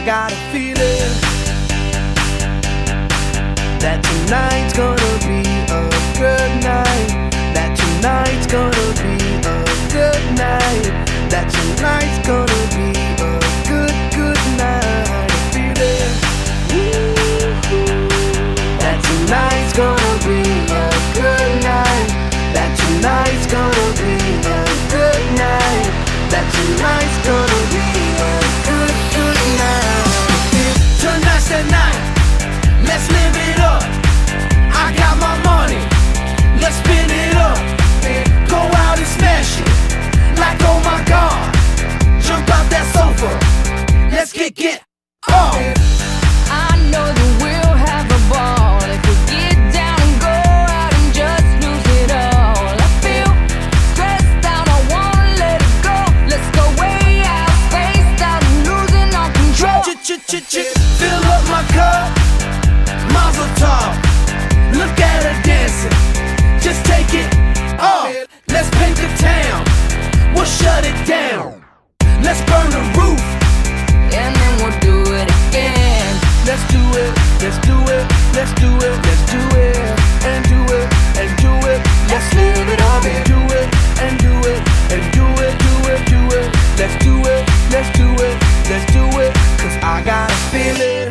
I got a feeling that tonight's gonna be a good night. That tonight's gonna be a good night. That tonight's gonna be a good night. A feeling that tonight's gonna be a good night. That tonight's gonna be a good night. That tonight's gonna be a good night. Tonight's the night, let's live it up. I got my money, let's spin it up. Go out and smash it, like oh my God. Jump out that sofa, let's get up. I know that we'll have a ball if we get down and go out and just lose it all. I feel stressed out, I wanna let it go. Let's go way out, spaced out, and losing all control. Fill up my cup, Mazel tov. Look at her dancing, just take it off. Let's paint the town, we'll shut it down. Let's burn the roof, And then we'll do it again. let's do it, let's do it, let's do it, let's do it, and do it, and do it. Let's live it up and do it, and do it, and do it, do it, do it. Let's do it, let's do it, let's do it. Cause I got a feeling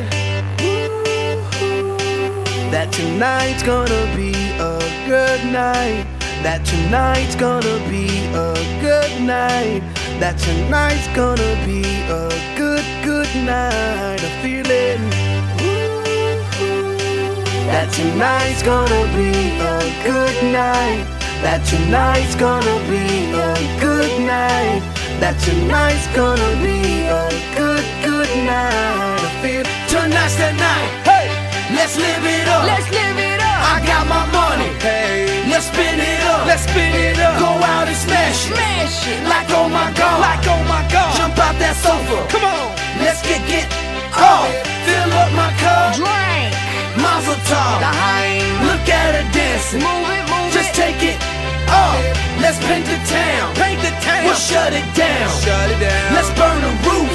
that tonight's gonna be a good night. That tonight's gonna be a good night. That tonight's gonna be a good night. A feeling that tonight's gonna be a good night. That tonight's gonna be a good night. That tonight's gonna be a good night. I feel tonight's the night. Hey, let's live it up. Let's live it up. I got my money. Hey, let's spin it up. Let's spin it up. Go out and smash it. Smash it. Like oh my God. Like oh my God. Jump out that sofa. Come on. Let's get up. Fill up my cup. Drink. Mazel tov. Look at her dancing. Move it, move Just it. take it up. Let's paint the town. Paint the town. We'll shut it down. Shut it down. Let's burn the roof.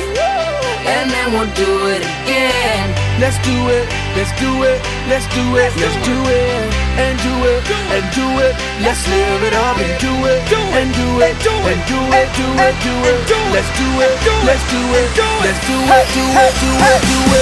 And then we'll do it again. Let's do it. Let's do it. Let's do it. Let's do it. And do it. And do it. Let's live it up and do it. And do it. And do it. Do it. Do it. Let's do it. Let's do it. Let's do it. Do it. Do it. Do it.